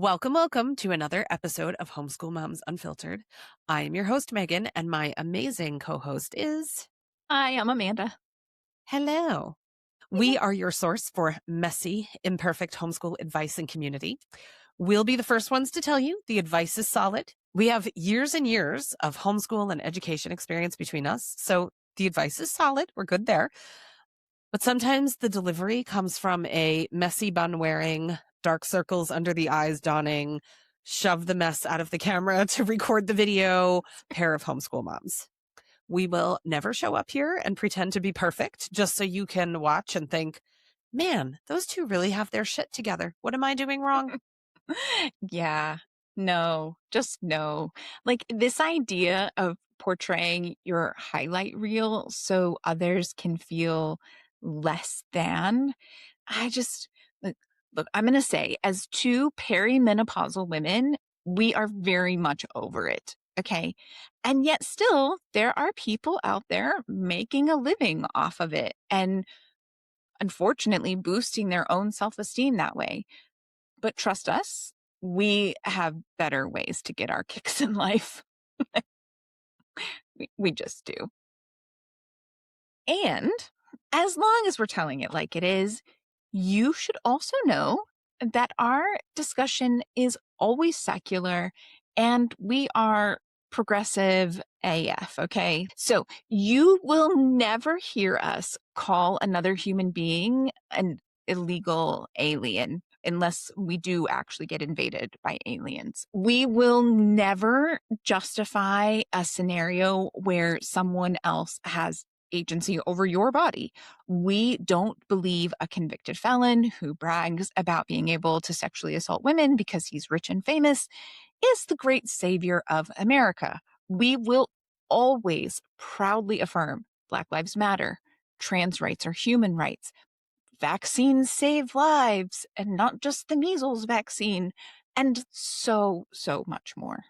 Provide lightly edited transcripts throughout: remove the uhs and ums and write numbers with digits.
Welcome to another episode of Homeschool Moms Unfiltered. I am your host, Megan, and my amazing co-host is... Hi, I'm Amanda. Hello. We are your source for messy, imperfect homeschool advice and community. We'll be the first ones to tell you the advice is solid. We have years and years of homeschool and education experience between us, so the advice is solid. We're good there. But sometimes the delivery comes from a messy bun wearing, dark circles under the eyes dawning, shove the mess out of the camera to record the video pair of homeschool moms. We will never show up here and pretend to be perfect just so you can watch and think, man, those two really have their shit together. What am I doing wrong? Yeah, no, just no. Like this idea of portraying your highlight reel so others can feel less than. I just look, I'm going to say, as two perimenopausal women, we are very much over it. Okay. And yet still, there are people out there making a living off of it and unfortunately boosting their own self-esteem that way. But trust us, we have better ways to get our kicks in life. We just do. And as long as we're telling it like it is, you should also know that our discussion is always secular and we are progressive AF, okay? So you will never hear us call another human being an illegal alien unless we do actually get invaded by aliens. We will never justify a scenario where someone else has agency over your body. We don't believe a convicted felon who brags about being able to sexually assault women because he's rich and famous is the great savior of America. We will always proudly affirm Black Lives Matter, trans rights are human rights, vaccines save lives, and not just the measles vaccine, and so much more.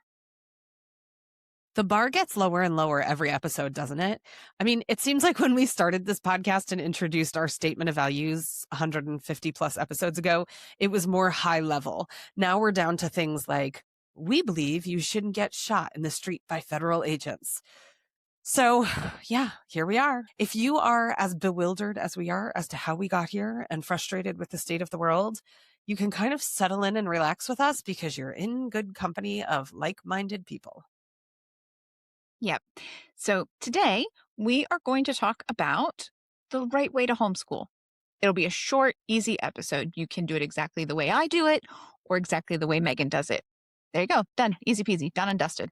The bar gets lower and lower every episode, doesn't it? I mean, it seems like when we started this podcast and introduced our statement of values 150 plus episodes ago, it was more high level. Now we're down to things like, we believe you shouldn't get shot in the street by federal agents. So yeah, here we are. If you are as bewildered as we are as to how we got here and frustrated with the state of the world, you can kind of settle in and relax with us because you're in good company of like-minded people. Yep. So today we are going to talk about the right way to homeschool. It'll be a short, easy episode. You can do it exactly the way I do it or exactly the way Megan does it. There you go. Done. Easy peasy. Done and dusted.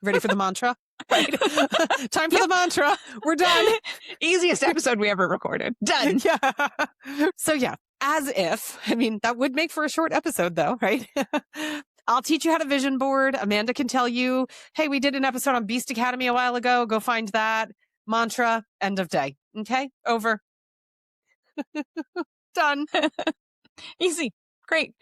Ready for the mantra? Right. Time for the mantra. We're done. Easiest episode we ever recorded. Done. Yeah. So yeah, as if, I mean, that would make for a short episode though, right? I'll teach you how to vision board. Amanda can tell you, hey, we did an episode on Beast Academy a while ago. Go find that. Mantra, end of day. Okay, over. Done. Easy. Great.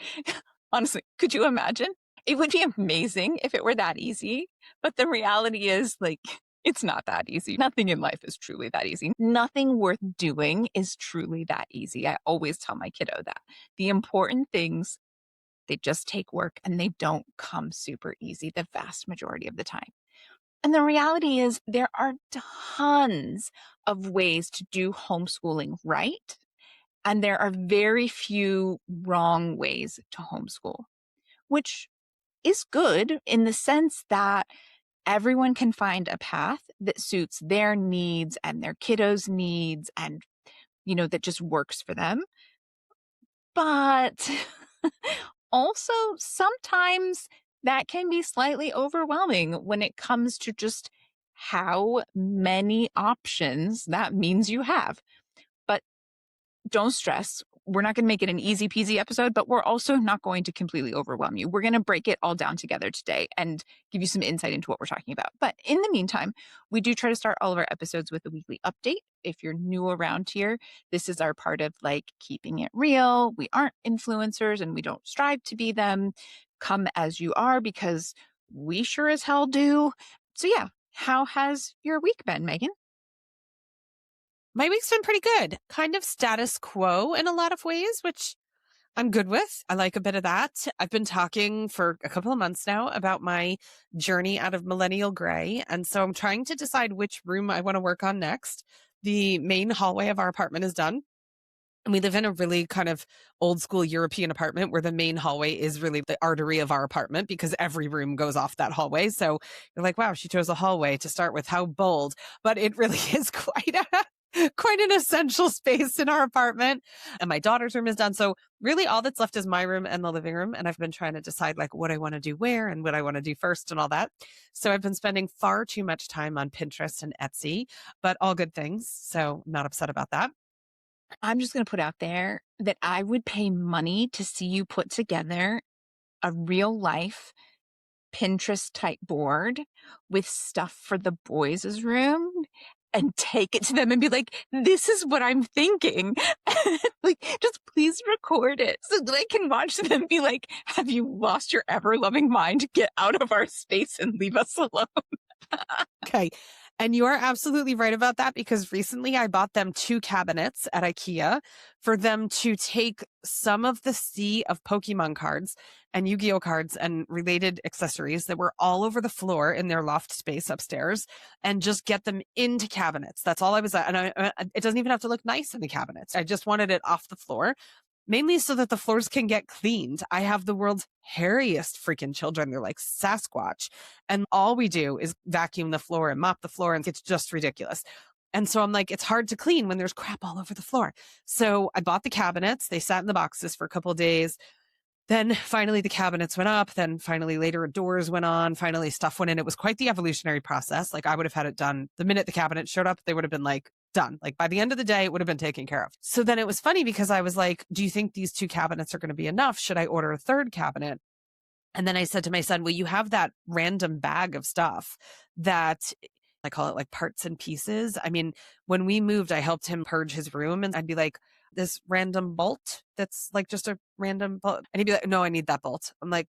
Honestly, could you imagine? It would be amazing if it were that easy. But the reality is, like, it's not that easy. Nothing in life is truly that easy. Nothing worth doing is truly that easy. I always tell my kiddo that. The important things, they just take work and they don't come super easy the vast majority of the time. And the reality is there are tons of ways to do homeschooling right. And there are very few wrong ways to homeschool, which is good in the sense that everyone can find a path that suits their needs and their kiddos' needs and, that just works for them. But also sometimes that can be slightly overwhelming when it comes to just how many options that means you have. But don't stress. We're not going to make it an easy peasy episode, but we're also not going to completely overwhelm you. We're going to break it all down together today and give you some insight into what we're talking about. But in the meantime, we do try to start all of our episodes with a weekly update. If you're new around here, this is our part of like keeping it real. We aren't influencers and we don't strive to be them. Come as you are because we sure as hell do. So yeah, how has your week been, Megan? My week's been pretty good. Kind of status quo in a lot of ways, which I'm good with. I like a bit of that. I've been talking for a couple of months now about my journey out of millennial gray. And so I'm trying to decide which room I want to work on next. The main hallway of our apartment is done. And we live in a really kind of old school European apartment where the main hallway is really the artery of our apartment because every room goes off that hallway. So you're like, wow, she chose a hallway to start with. How bold. But it really is quite an essential space in our apartment. And my daughter's room is done. So really all that's left is my room and the living room. And I've been trying to decide like what I want to do where and what I want to do first and all that. So I've been spending far too much time on Pinterest and Etsy, but all good things. So I'm not upset about that. I'm just going to put out there that I would pay money to see you put together a real life Pinterest type board with stuff for the boys' room and take it to them and be like, this is what I'm thinking. Like, just please record it so that I can watch them be like, have you lost your ever loving mind? Get out of our space and leave us alone. Okay. And you are absolutely right about that because recently I bought them 2 cabinets at IKEA for them to take some of the sea of Pokemon cards and Yu-Gi-Oh cards and related accessories that were all over the floor in their loft space upstairs and just get them into cabinets. That's all I was at. And it doesn't even have to look nice in the cabinets. I just wanted it off the floor. Mainly so that the floors can get cleaned. I have the world's hairiest freaking children. They're like Sasquatch. And all we do is vacuum the floor and mop the floor. And it's just ridiculous. And so I'm like, it's hard to clean when there's crap all over the floor. So I bought the cabinets. They sat in the boxes for a couple of days. Then finally the cabinets went up. Then finally later doors went on. Finally stuff went in. It was quite the evolutionary process. Like I would have had it done the minute the cabinet showed up. They would have been like, done. Like by the end of the day, it would have been taken care of. So then it was funny because I was like, do you think these 2 cabinets are going to be enough? Should I order a third cabinet? And then I said to my son, well, you have that random bag of stuff that I call it like parts and pieces. I mean, when we moved, I helped him purge his room and I'd be like, this random bolt that's like just a random bolt. And he'd be like, no, I need that bolt. I'm like,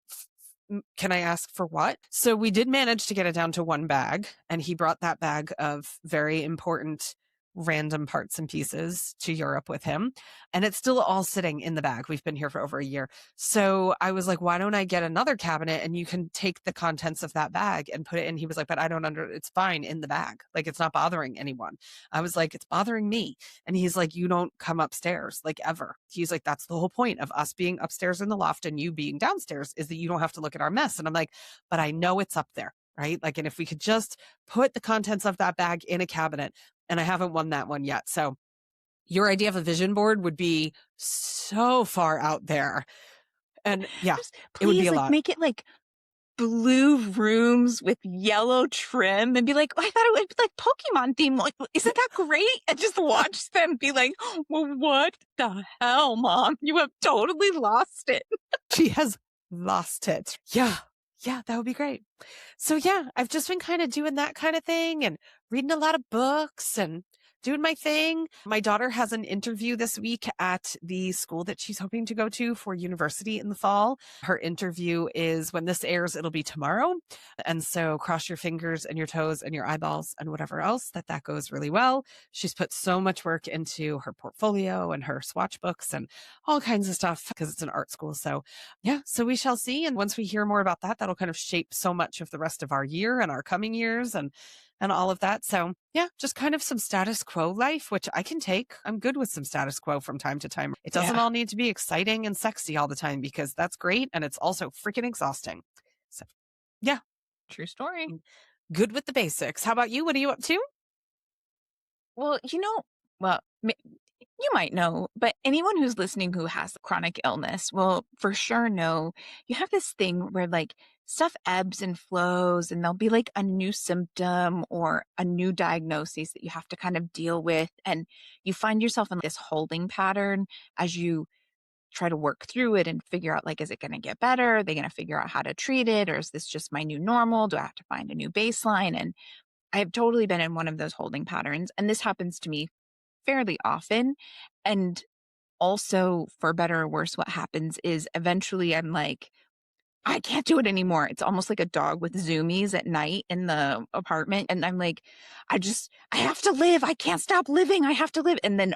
can I ask for what? So we did manage to get it down to 1 bag. And he brought that bag of very important random parts and pieces to Europe with him. And it's still all sitting in the bag. We've been here for over a year. So I was like, why don't I get another cabinet and you can take the contents of that bag and put it in? He was like, but it's fine in the bag. Like it's not bothering anyone. I was like, it's bothering me. And he's like, you don't come upstairs like ever. He's like, that's the whole point of us being upstairs in the loft and you being downstairs is that you don't have to look at our mess. And I'm like, but I know it's up there. Right. Like, and if we could just put the contents of that bag in a cabinet, and I haven't won that one yet. So your idea of a vision board would be so far out there. And yeah, Just it would be please a like lot. make it like blue rooms with yellow trim and be like, oh, I thought it would be like Pokemon theme. Like, isn't that great? And just watch them be like, well, what the hell, Mom? You have totally lost it. She has lost it. Yeah. Yeah, that would be great. So yeah, I've just been kind of doing that kind of thing and reading a lot of books and doing my thing. My daughter has an interview this week at the school that she's hoping to go to for university in the fall. Her interview is when this airs, it'll be tomorrow. And so cross your fingers and your toes and your eyeballs and whatever else that goes really well. She's put so much work into her portfolio and her swatch books and all kinds of stuff because it's an art school. So yeah, so we shall see. And once we hear more about that, that'll kind of shape so much of the rest of our year and our coming years and all of that. So yeah, just kind of some status quo life, which I can take. I'm good with some status quo from time to time. It doesn't all need to be exciting and sexy all the time because that's great. And it's also freaking exhausting. So yeah, True story. good with the basics. How about you? What are you up to? Well, you might know, but anyone who's listening who has chronic illness will for sure know you have this thing where like stuff ebbs and flows, and there'll be like a new symptom or a new diagnosis that you have to kind of deal with. And you find yourself in this holding pattern as you try to work through it and figure out like, is it going to get better? Are they going to figure out how to treat it? Or is this just my new normal? Do I have to find a new baseline? And I've totally been in one of those holding patterns. And this happens to me fairly often. And also, for better or worse, what happens is eventually I'm like, I can't do it anymore. It's almost like a dog with zoomies at night in the apartment. And I'm like, I have to live. I can't stop living. I have to live. And then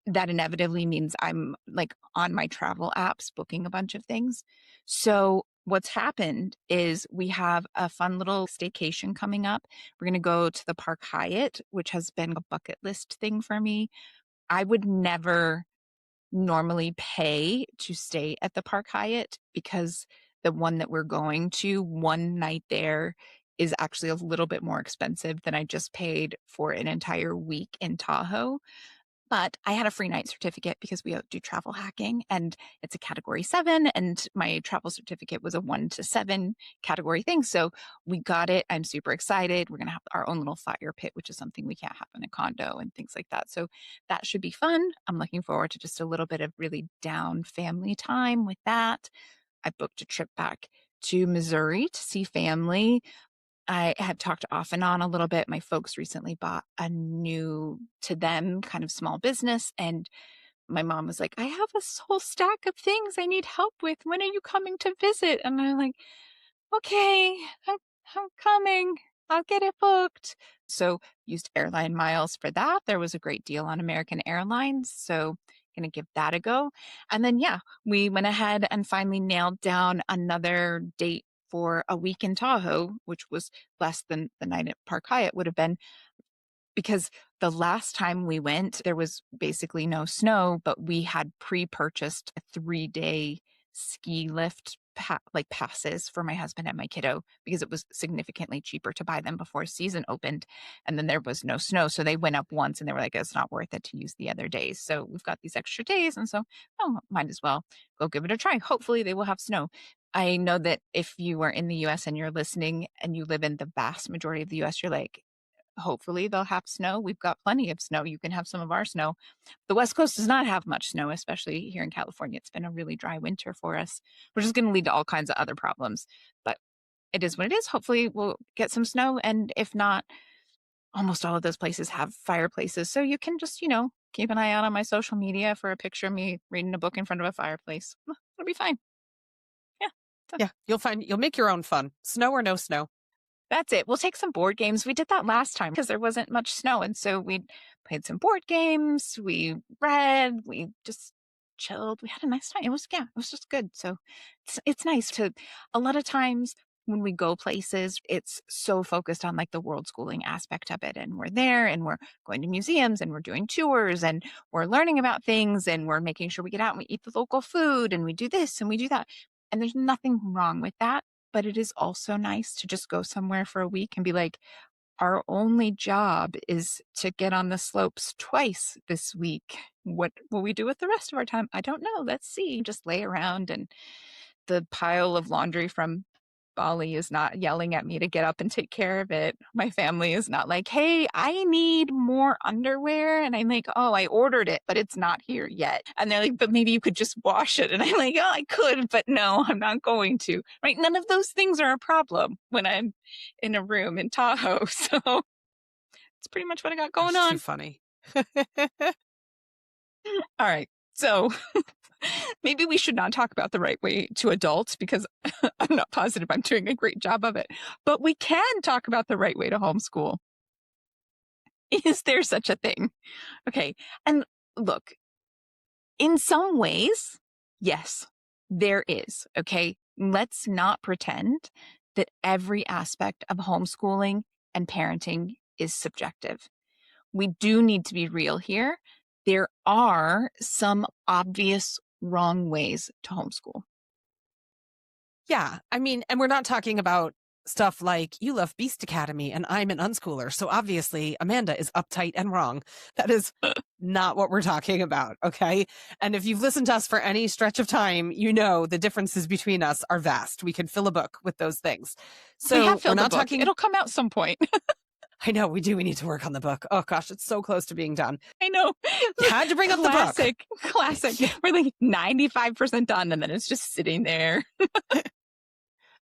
that inevitably means I'm like on my travel apps booking a bunch of things. So what's happened is we have a fun little staycation coming up. We're going to go to the Park Hyatt, which has been a bucket list thing for me. I would never normally pay to stay at the Park Hyatt because the one that we're going to, one night there is actually a little bit more expensive than I just paid for an entire week in Tahoe. But I had a free night certificate because we do travel hacking and it's a category 7 and my travel certificate was a 1 to 7 category thing. So we got it. I'm super excited. We're going to have our own little fire pit, which is something we can't have in a condo and things like that. So that should be fun. I'm looking forward to just a little bit of really down family time with that. I booked a trip back to Missouri to see family. I have talked off and on a little bit. My folks recently bought a new to them kind of small business. And my mom was like, I have a whole stack of things I need help with. When are you coming to visit? And I'm like, okay, I'm coming. I'll get it booked. So used airline miles for that. There was a great deal on American Airlines. So going to give that a go. And then, yeah, we went ahead and finally nailed down another date for a week in Tahoe, which was less than the night at Park Hyatt would have been, because the last time we went, there was basically no snow, but we had pre-purchased a 3-day ski lift passes for my husband and my kiddo because it was significantly cheaper to buy them before season opened. And then there was no snow. So they went up once and they were like, it's not worth it to use the other days. So we've got these extra days. And so, oh, might as well go give it a try. Hopefully they will have snow. I know that if you are in the US and you're listening and you live in the vast majority of the US, you're like, hopefully they'll have snow. We've got plenty of snow. You can have some of our snow. The West Coast does not have much snow, especially here in California. It's been a really dry winter for us, which is going to lead to all kinds of other problems. But it is what it is. Hopefully we'll get some snow. And if not, almost all of those places have fireplaces. So you can just, keep an eye out on my social media for a picture of me reading a book in front of a fireplace. It'll be fine. Yeah. Yeah, you'll make your own fun, snow or no snow. That's it. We'll take some board games. We did that last time because there wasn't much snow. And so we played some board games. We read. We just chilled. We had a nice time. It was just good. So it's nice a lot of times when we go places, it's so focused on like the world schooling aspect of it. And we're there and we're going to museums and we're doing tours and we're learning about things and we're making sure we get out and we eat the local food and we do this and we do that. And there's nothing wrong with that. But it is also nice to just go somewhere for a week and be like, our only job is to get on the slopes twice this week. What will we do with the rest of our time? I don't know. Let's see. Just lay around, and the pile of laundry from Bali is not yelling at me to get up and take care of it. My family is not like, hey, I need more underwear. And I'm like, oh, I ordered it, but it's not here yet. And they're like, but maybe you could just wash it. And I'm like, oh, I could, but no, I'm not going to. Right? None of those things are a problem when I'm in a room in Tahoe. So it's pretty much what I got going That's on. too funny. All right. So maybe we should not talk about the right way to adults because I'm not positive I'm doing a great job of it. But we can talk about the right way to homeschool. Is there such a thing? Okay. And look, in some ways, yes, there is. Okay. Let's not pretend that every aspect of homeschooling and parenting is subjective. We do need to be real here. There are some obvious wrong ways to homeschool. Yeah. I mean, and we're not talking about stuff like you love Beast Academy and I'm an unschooler. So obviously Amanda is uptight and wrong. That is not what we're talking about. Okay. And if you've listened to us for any stretch of time, you know the differences between us are vast. We can fill a book with those things. So we have filled we're the not book. talking. It'll come out some point. I know we do. We need to work on the book. Oh gosh, it's so close to being done. I know. You had to bring up the book. Classic. We're like 95% done and then it's just sitting there.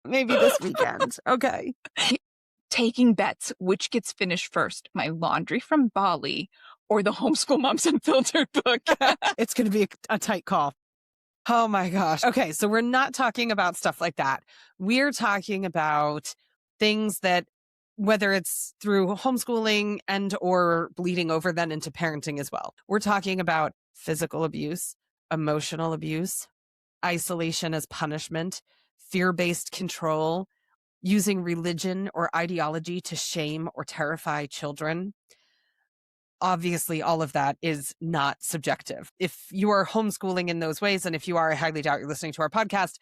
Maybe this weekend. Okay. Taking bets. Which gets finished first? My laundry from Bali or the Homeschool Moms Unfiltered book? It's going to be a tight call. Oh my gosh. Okay. So we're not talking about stuff like that. We're talking about things that whether it's through homeschooling and or bleeding over then into parenting as well. We're talking about physical abuse, emotional abuse, isolation as punishment, fear-based control, using religion or ideology to shame or terrify children. Obviously, all of that is not subjective. If you are homeschooling in those ways, and if you are, I highly doubt you're listening to our podcast,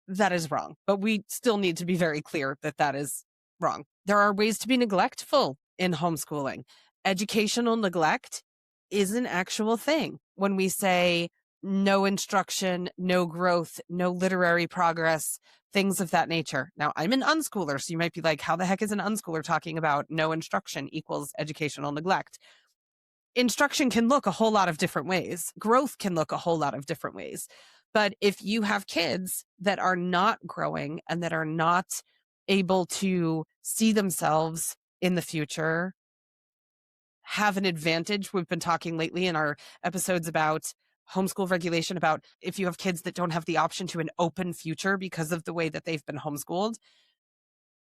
that is wrong. But we still need to be very clear that that is wrong. There are ways to be neglectful in homeschooling. Educational neglect is an actual thing. When we say no instruction, no growth, no literary progress, things of that nature. Now, I'm an unschooler, so you might be like, how the heck is an unschooler talking about no instruction equals educational neglect? Instruction can look a whole lot of different ways. Growth can look a whole lot of different ways. But if you have kids that are not growing and that are not able to see themselves in the future, have an advantage. We've been talking lately in our episodes about homeschool regulation about if you have kids that don't have the option to an open future because of the way that they've been homeschooled,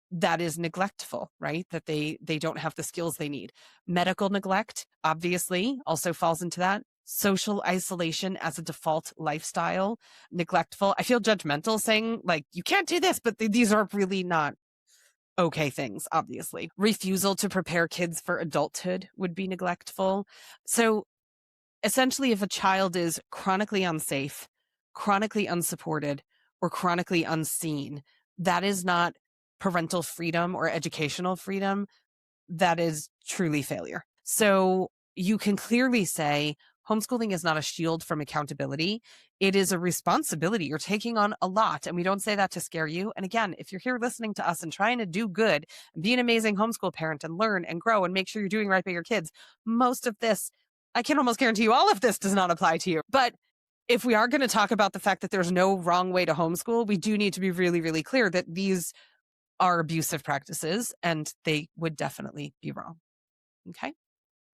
that is neglectful, right? That they don't have the skills they need. Medical neglect, obviously, also falls into that. Social isolation as a default lifestyle, neglectful. I feel judgmental saying like, you can't do this, but these are really not okay things, obviously. Refusal to prepare kids for adulthood would be neglectful. So essentially, if a child is chronically unsafe, chronically unsupported, or chronically unseen, that is not parental freedom or educational freedom. That is truly failure. So you can clearly say homeschooling is not a shield from accountability. It is a responsibility. You're taking on a lot. And we don't say that to scare you. And again, if you're here listening to us and trying to do good and be an amazing homeschool parent and learn and grow and make sure you're doing right by your kids, most of this, I can almost guarantee you all of this does not apply to you. But if we are going to talk about the fact that there's no wrong way to homeschool, we do need to be really, really clear that these are abusive practices and they would definitely be wrong. Okay.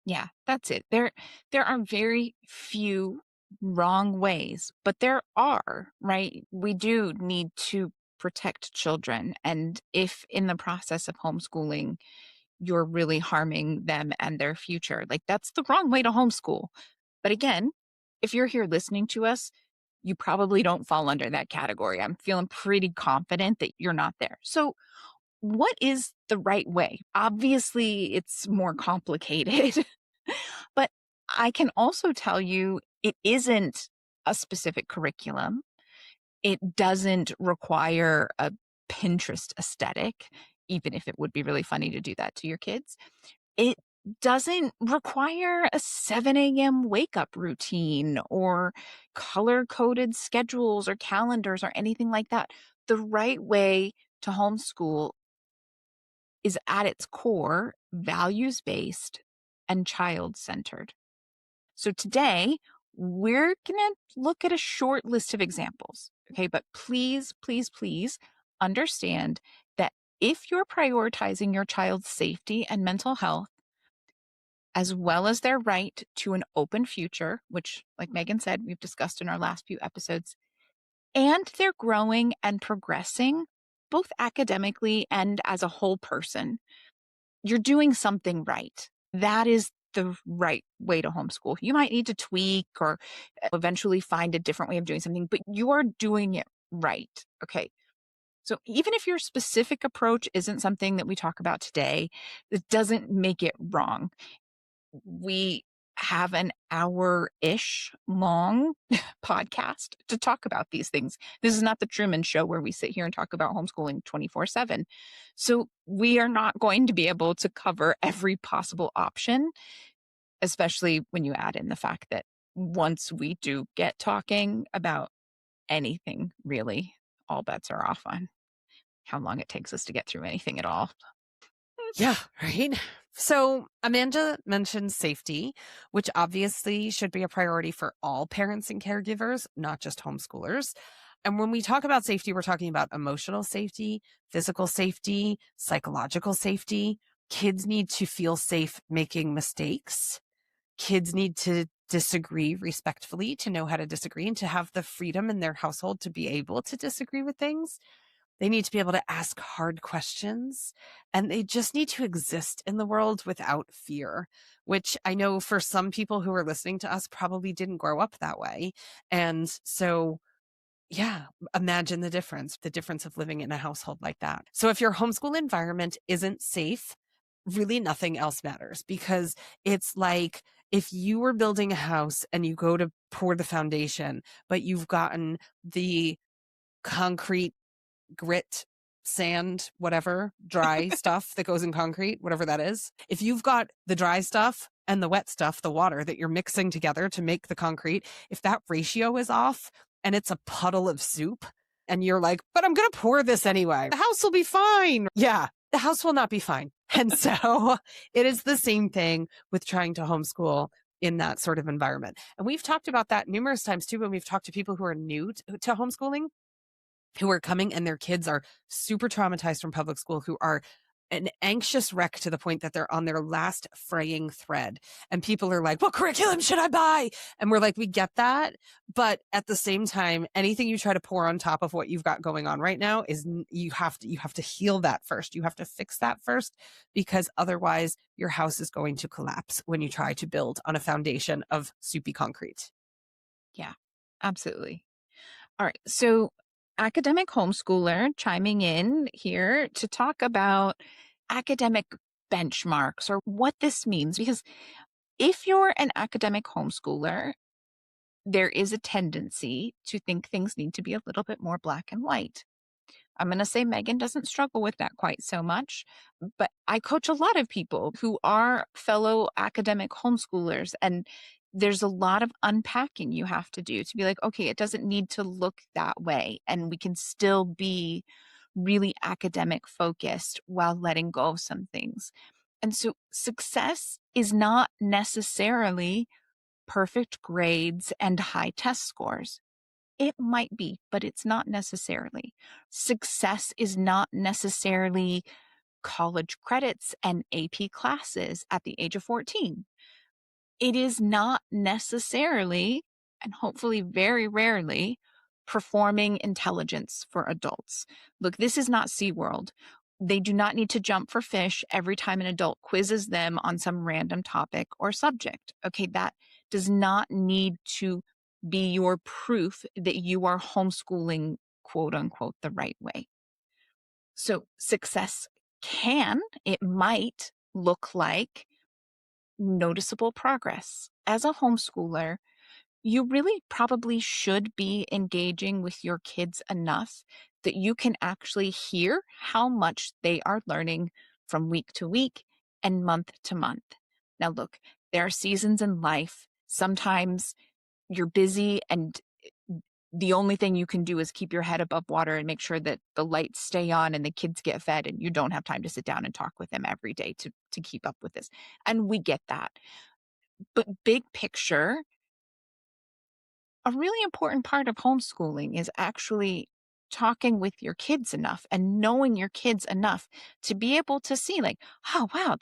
Yeah, that's it. There are very few wrong ways, but there are, right? We do need to protect children. And if in the process of homeschooling, you're really harming them and their future, like that's the wrong way to homeschool. But again, if you're here listening to us, you probably don't fall under that category. I'm feeling pretty confident that you're not there. So, what is the right way? Obviously, it's more complicated, but I can also tell you it isn't a specific curriculum. It doesn't require a Pinterest aesthetic, even if it would be really funny to do that to your kids. It doesn't require a 7 a.m. wake up routine or color coded schedules or calendars or anything like that. The right way to homeschool is at its core values based and child centered. So today, we're going to look at a short list of examples. Okay. But please, please, please understand that if you're prioritizing your child's safety and mental health, as well as their right to an open future, which, like Megan said, we've discussed in our last few episodes, and they're growing and progressing, both academically and as a whole person, you're doing something right. That is the right way to homeschool. You might need to tweak or eventually find a different way of doing something, but you are doing it right. Okay. So even if your specific approach isn't something that we talk about today, it doesn't make it wrong. We have an hour-ish long podcast to talk about these things. This is not the Truman Show where we sit here and talk about homeschooling 24/7. So we are not going to be able to cover every possible option, especially when you add in the fact that once we do get talking about anything, really, all bets are off on how long it takes us to get through anything at all. Yeah, right. So Amanda mentioned safety, which obviously should be a priority for all parents and caregivers, not just homeschoolers. And when we talk about safety, we're talking about emotional safety, physical safety, psychological safety. Kids need to feel safe making mistakes. Kids need to disagree respectfully, to know how to disagree and to have the freedom in their household to be able to disagree with things. They need to be able to ask hard questions, and they just need to exist in the world without fear, which I know for some people who are listening to us probably didn't grow up that way. And so, yeah, imagine the difference of living in a household like that. So if your homeschool environment isn't safe, really nothing else matters, because it's like if you were building a house and you go to pour the foundation, but you've gotten the concrete, grit, sand, whatever, dry stuff that goes in concrete, whatever that is. If you've got the dry stuff and the wet stuff, the water that you're mixing together to make the concrete, if that ratio is off and it's a puddle of soup and you're like, but I'm going to pour this anyway, the house will be fine. Yeah, the house will not be fine. And so it is the same thing with trying to homeschool in that sort of environment. And we've talked about that numerous times too, when we've talked to people who are new to homeschooling, who are coming and their kids are super traumatized from public school, who are an anxious wreck to the point that they're on their last fraying thread. And people are like, what curriculum should I buy? And we're like, we get that. But at the same time, anything you try to pour on top of what you've got going on right now is you have to heal that first. You have to fix that first, because otherwise your house is going to collapse when you try to build on a foundation of soupy concrete. Yeah, absolutely. All right. So, academic homeschooler chiming in here to talk about academic benchmarks or what this means. Because if you're an academic homeschooler, there is a tendency to think things need to be a little bit more black and white. I'm going to say Megan doesn't struggle with that quite so much, but I coach a lot of people who are fellow academic homeschoolers, and there's a lot of unpacking you have to do to be like, okay, it doesn't need to look that way, and we can still be really academic focused while letting go of some things. And so success is not necessarily perfect grades and high test scores. It might be, but it's not necessarily. Success is not necessarily college credits and AP classes at the age of 14. It is not necessarily, and hopefully very rarely, performing intelligence for adults. Look, this is not SeaWorld. They do not need to jump for fish every time an adult quizzes them on some random topic or subject. Okay, that does not need to be your proof that you are homeschooling, quote unquote, the right way. So success it might look like noticeable progress. As a homeschooler, you really probably should be engaging with your kids enough that you can actually hear how much they are learning from week to week and month to month. Now, look, there are seasons in life. Sometimes you're busy and the only thing you can do is keep your head above water and make sure that the lights stay on and the kids get fed, and you don't have time to sit down and talk with them every day to keep up with this. And we get that. But big picture, a really important part of homeschooling is actually talking with your kids enough and knowing your kids enough to be able to see like, oh wow,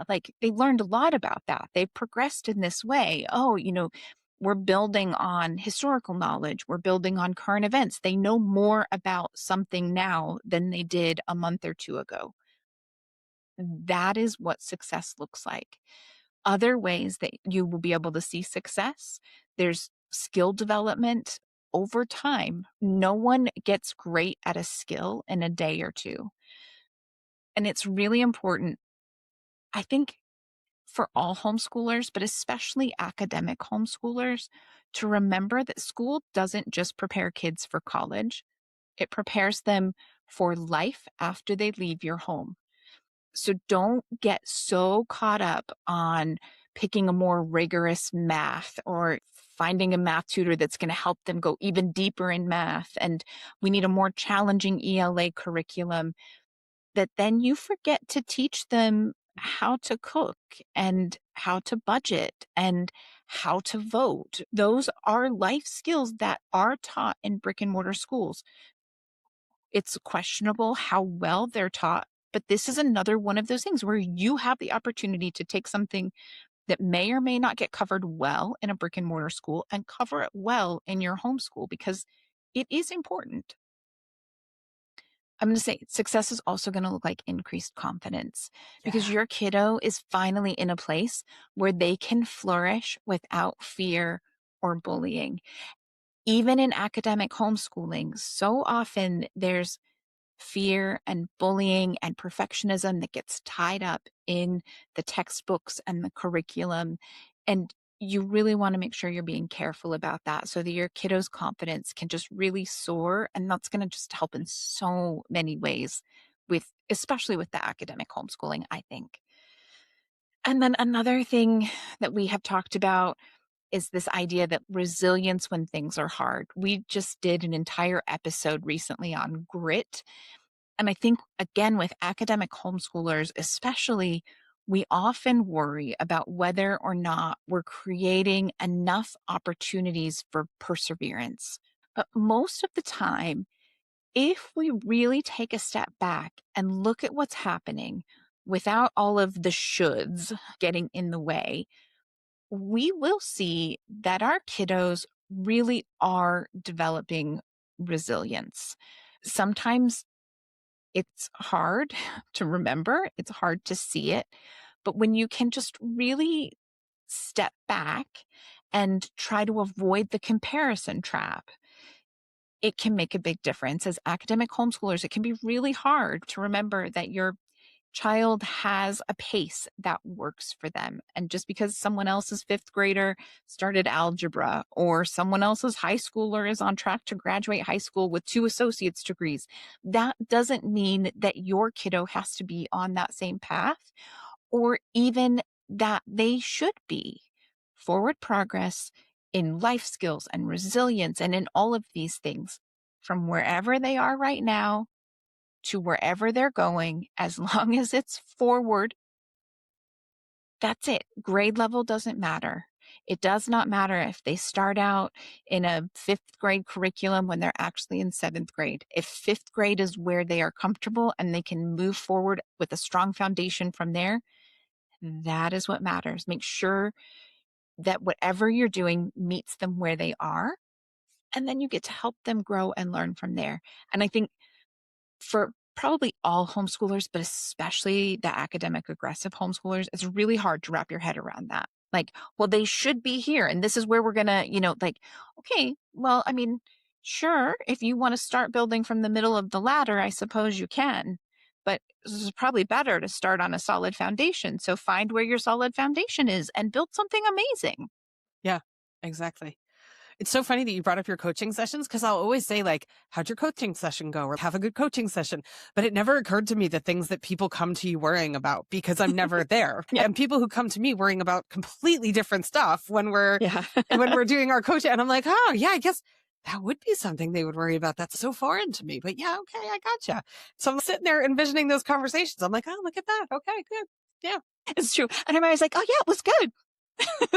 like they learned a lot about that, they've progressed in this way. Oh, we're building on historical knowledge, we're building on current events, they know more about something now than they did a month or two ago. That is what success looks like. Other ways that you will be able to see success, there's skill development over time. No one gets great at a skill in a day or two. And it's really important, I think, for all homeschoolers, but especially academic homeschoolers, to remember that school doesn't just prepare kids for college, it prepares them for life after they leave your home. So don't get so caught up on picking a more rigorous math or finding a math tutor that's going to help them go even deeper in math. And we need a more challenging ELA curriculum, that then you forget to teach them how to cook and how to budget and how to vote. Those are life skills that are taught in brick and mortar schools. It's questionable how well they're taught, but this is another one of those things where you have the opportunity to take something that may or may not get covered well in a brick and mortar school and cover it well in your homeschool, because it is important. I'm going to say success is also going to look like increased confidence because Yeah. your kiddo is finally in a place where they can flourish without fear or bullying. Even in academic homeschooling, so often there's fear and bullying and perfectionism that gets tied up in the textbooks and the curriculum. And you really want to make sure you're being careful about that so that your kiddo's confidence can just really soar. And that's going to just help in so many ways with, especially with the academic homeschooling, I think. And then another thing that we have talked about is this idea that resilience when things are hard. We just did an entire episode recently on grit, and I think, again, with academic homeschoolers, especially, we often worry about whether or not we're creating enough opportunities for perseverance. But most of the time, if we really take a step back and look at what's happening without all of the shoulds getting in the way, we will see that our kiddos really are developing resilience. Sometimes it's hard to remember, it's hard to see it, but when you can just really step back and try to avoid the comparison trap, it can make a big difference. As academic homeschoolers, it can be really hard to remember that your child has a pace that works for them. And just because someone else's fifth grader started algebra or someone else's high schooler is on track to graduate high school with 2 associate's degrees, that doesn't mean that your kiddo has to be on that same path or even that they should be. Forward progress in life skills and resilience and in all of these things from wherever they are right now to wherever they're going, as long as it's forward, that's it. Grade level doesn't matter. It does not matter if they start out in a fifth grade curriculum when they're actually in seventh grade. If fifth grade is where they are comfortable and they can move forward with a strong foundation from there, that is what matters. Make sure that whatever you're doing meets them where they are, and then you get to help them grow and learn from there. And I think for probably all homeschoolers, but especially the academic aggressive homeschoolers, it's really hard to wrap your head around that. Like, well, they should be here, and this is where we're gonna, like, okay, well, I mean, sure, if you want to start building from the middle of the ladder, I suppose you can. But this is probably better to start on a solid foundation. So find where your solid foundation is and build something amazing. Yeah, exactly. It's so funny that you brought up your coaching sessions because I'll always say, like, how'd your coaching session go? Or have a good coaching session. But it never occurred to me the things that people come to you worrying about because I'm never there. Yeah. And people who come to me worrying about completely different stuff when we're Yeah. when we're doing our coaching. And I'm like, oh yeah, I guess that would be something they would worry about. That's so foreign to me. But yeah, okay, I gotcha. So I'm sitting there envisioning those conversations. I'm like, oh, look at that. Okay, good. Yeah. It's true. And I'm always like, oh, yeah, it was good.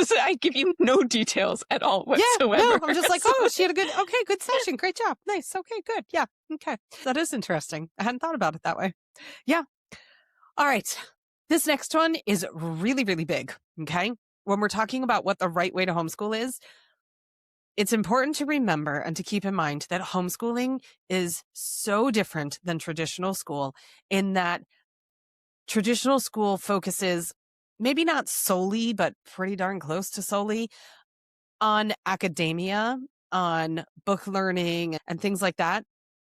So I give you no details at all Yeah, whatsoever. no, I'm just like, So- oh, she had a good session. Great job. Nice. Okay, good. Yeah. Okay. That is interesting. I hadn't thought about it that way. Yeah. All right. This next one is really, really big. Okay. When we're talking about what the right way to homeschool is, it's important to remember and to keep in mind that homeschooling is so different than traditional school in that traditional school focuses maybe not solely, but pretty darn close to solely on academia, on book learning and things like that.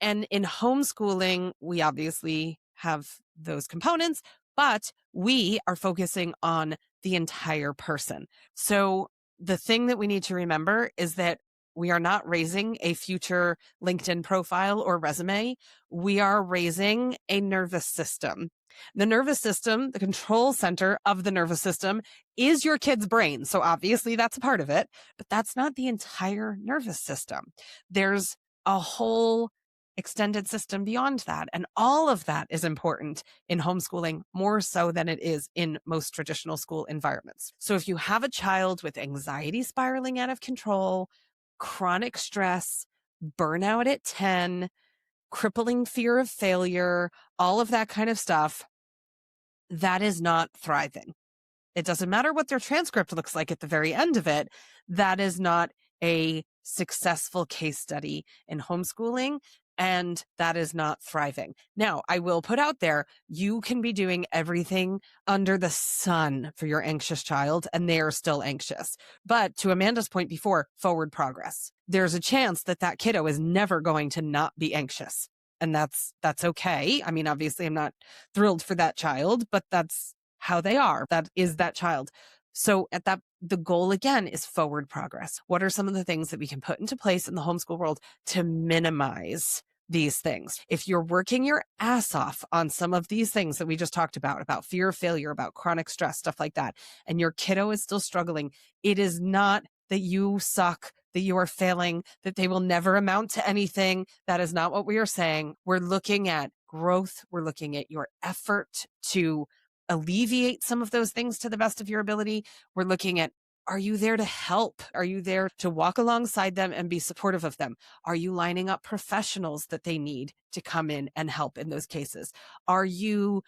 And in homeschooling, we obviously have those components, but we are focusing on the entire person. So the thing that we need to remember is that we are not raising a future LinkedIn profile or resume. We are raising a nervous system. The nervous system, the control center of the nervous system is your kid's brain. So obviously that's a part of it, but that's not the entire nervous system. There's a whole extended system beyond that. And all of that is important in homeschooling more so than it is in most traditional school environments. So if you have a child with anxiety spiraling out of control, chronic stress, burnout at 10, crippling fear of failure, all of that kind of stuff, that is not thriving. It doesn't matter what their transcript looks like at the very end of it. That is not a successful case study in homeschooling. And that is not thriving. Now, I will put out there, you can be doing everything under the sun for your anxious child, and they are still anxious. But to Amanda's point before, forward progress. There's a chance that that kiddo is never going to not be anxious. And that's okay. I mean, obviously, I'm not thrilled for that child, but that's how they are. That is that child. So the goal again is forward progress. What are some of the things that we can put into place in the homeschool world to minimize these things? If you're working your ass off on some of these things that we just talked about fear of failure, about chronic stress, stuff like that, and your kiddo is still struggling, it is not that you suck, that you are failing, that they will never amount to anything. That is not what we are saying. We're looking at growth. We're looking at your effort to alleviate some of those things to the best of your ability. We're looking at, are you there to help? Are you there to walk alongside them and be supportive of them? Are you lining up professionals that they need to come in and help in those cases? Are you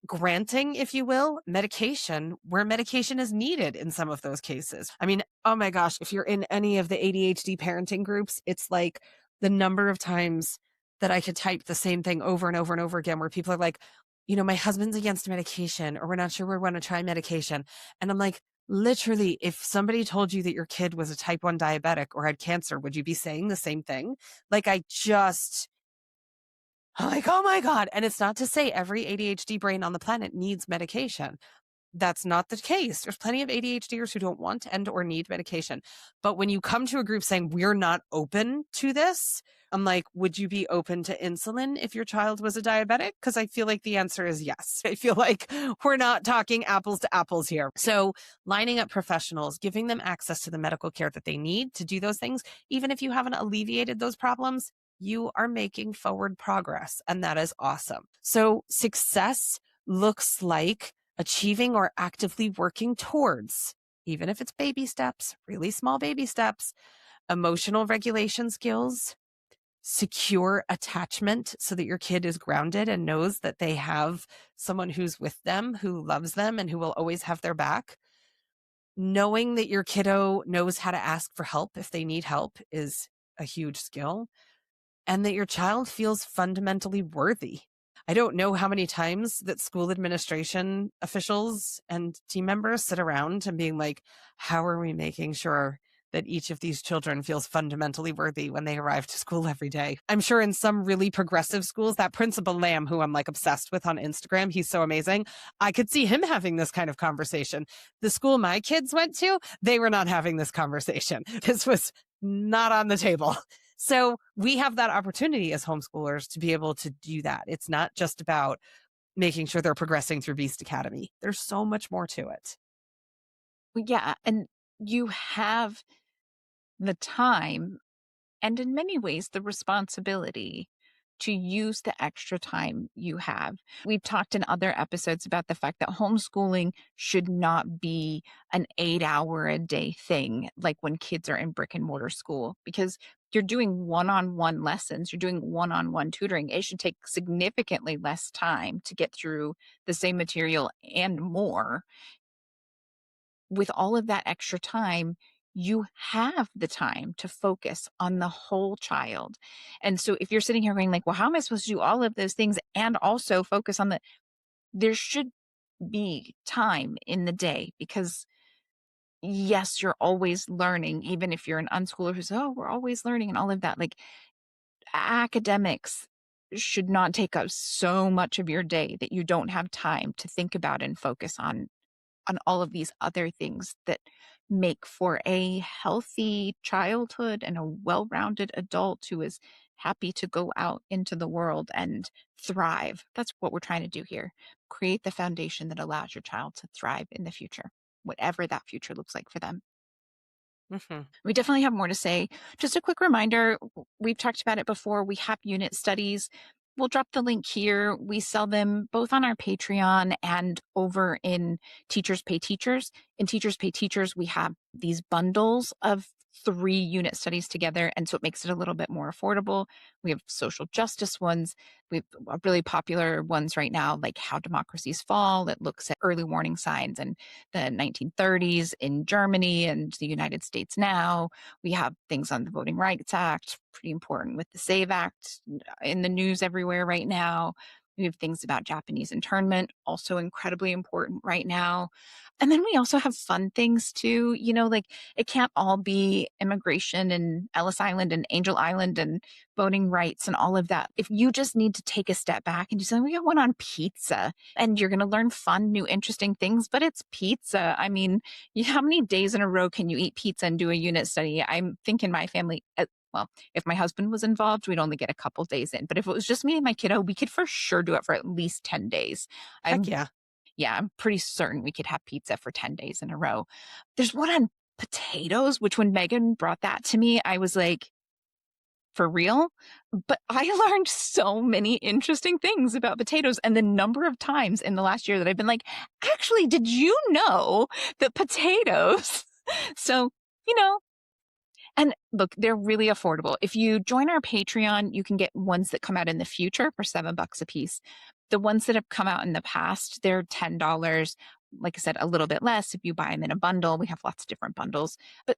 granting, if you will, medication where medication is needed in some of those cases? I mean, oh my gosh, if you're in any of the ADHD parenting groups, it's like the number of times that I could type the same thing over and over and over again where people are like, my husband's against medication, or we're not sure we want to try medication. And I'm like, literally, if somebody told you that your kid was a type 1 diabetic or had cancer, would you be saying the same thing? Like, I'm like, oh my God. And it's not to say every ADHD brain on the planet needs medication. That's not the case. There's plenty of ADHDers who don't want and or need medication. But when you come to a group saying we're not open to this, I'm like, would you be open to insulin if your child was a diabetic? Because I feel like the answer is yes. I feel like we're not talking apples to apples here. So lining up professionals, giving them access to the medical care that they need to do those things, even if you haven't alleviated those problems, you are making forward progress. And that is awesome. So success looks like achieving or actively working towards, even if it's baby steps, really small baby steps, emotional regulation skills, secure attachment so that your kid is grounded and knows that they have someone who's with them, who loves them, and who will always have their back. Knowing that your kiddo knows how to ask for help if they need help is a huge skill, and that your child feels fundamentally worthy. I don't know how many times that school administration officials and team members sit around and being like, how are we making sure that each of these children feels fundamentally worthy when they arrive to school every day? I'm sure in some really progressive schools, that Principal Lamb, who I'm like obsessed with on Instagram, he's so amazing. I could see him having this kind of conversation. The school my kids went to, they were not having this conversation. This was not on the table. So we have that opportunity as homeschoolers to be able to do that. It's not just about making sure they're progressing through Beast Academy. There's so much more to it. Yeah. And you have the time and in many ways the responsibility to use the extra time you have. We've talked in other episodes about the fact that homeschooling should not be an 8-hour a day thing, like when kids are in brick and mortar school, because you're doing one on one lessons, you're doing one on one tutoring. It should take significantly less time to get through the same material and more. With all of that extra time, you have the time to focus on the whole child. And so if you're sitting here going like, well, how am I supposed to do all of those things and also focus on there should be time in the day because yes, you're always learning, even if you're an unschooler who says, oh, we're always learning and all of that. Like academics should not take up so much of your day that you don't have time to think about and focus on all of these other things that make for a healthy childhood and a well-rounded adult who is happy to go out into the world and thrive. That's what we're trying to do here. Create the foundation that allows your child to thrive in the future, whatever that future looks like for them. Mhm. We definitely have more to say. Just a quick reminder, we've talked about it before. We have unit studies. We'll drop the link here. We sell them both on our Patreon and over in Teachers Pay Teachers. In Teachers Pay Teachers, we have these bundles of 3 unit studies together. And so it makes it a little bit more affordable. We have social justice ones. We have really popular ones right now, like How Democracies Fall. It looks at early warning signs in the 1930s in Germany and the United States now. We have things on the Voting Rights Act, pretty important with the SAVE Act in the news everywhere right now. We have things about Japanese internment, also incredibly important right now. And then we also have fun things too. Like it can't all be immigration and Ellis Island and Angel Island and voting rights and all of that. If you just need to take a step back and do something, we got one on pizza and you're going to learn fun, new, interesting things, but it's pizza. I mean, how many days in a row can you eat pizza and do a unit study? I'm thinking my family, well, if my husband was involved, we'd only get a couple days in. But if it was just me and my kiddo, we could for sure do it for at least 10 days. Heck yeah. I'm pretty certain we could have pizza for 10 days in a row. There's one on potatoes, which when Megan brought that to me, I was like, for real? But I learned so many interesting things about potatoes and the number of times in the last year that I've been like, actually, did you know that potatoes? So, and look, they're really affordable. If you join our Patreon, you can get ones that come out in the future for $7 a piece. The ones that have come out in the past, they're $10. Like I said, a little bit less if you buy them in a bundle. We have lots of different bundles, but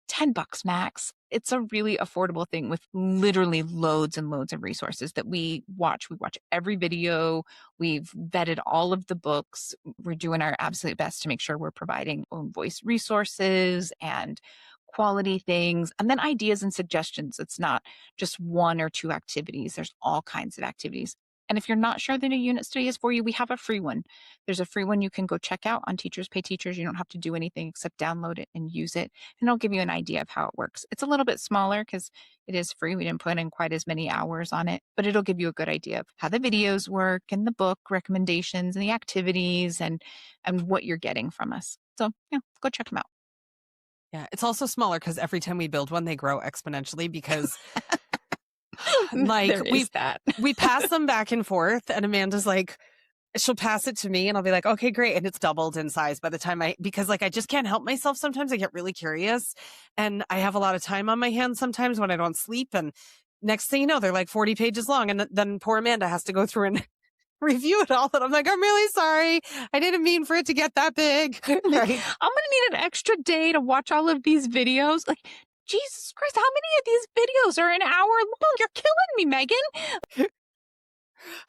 $10 max. It's a really affordable thing with literally loads and loads of resources that we watch. We watch every video. We've vetted all of the books. We're doing our absolute best to make sure we're providing own voice resources and quality things, and then ideas and suggestions. It's not just one or two activities. There's all kinds of activities. And if you're not sure that a unit study is for you, we have a free one. There's a free one you can go check out on Teachers Pay Teachers. You don't have to do anything except download it and use it. And it'll give you an idea of how it works. It's a little bit smaller because it is free. We didn't put in quite as many hours on it, but it'll give you a good idea of how the videos work and the book recommendations and the activities and what you're getting from us. So yeah, go check them out. Yeah. It's also smaller because every time we build one, they grow exponentially because like we pass them back and forth and Amanda's like, she'll pass it to me and I'll be like, okay, great. And it's doubled in size by the time because like, I just can't help myself. Sometimes I get really curious and I have a lot of time on my hands sometimes when I don't sleep. And next thing you know, they're like 40 pages long. And then poor Amanda has to go through and review it all. And I'm like, I'm really sorry. I didn't mean for it to get that big. Right? I'm going to need an extra day to watch all of these videos. Like, Jesus Christ, how many of these videos are an hour long? You're killing me, Megan.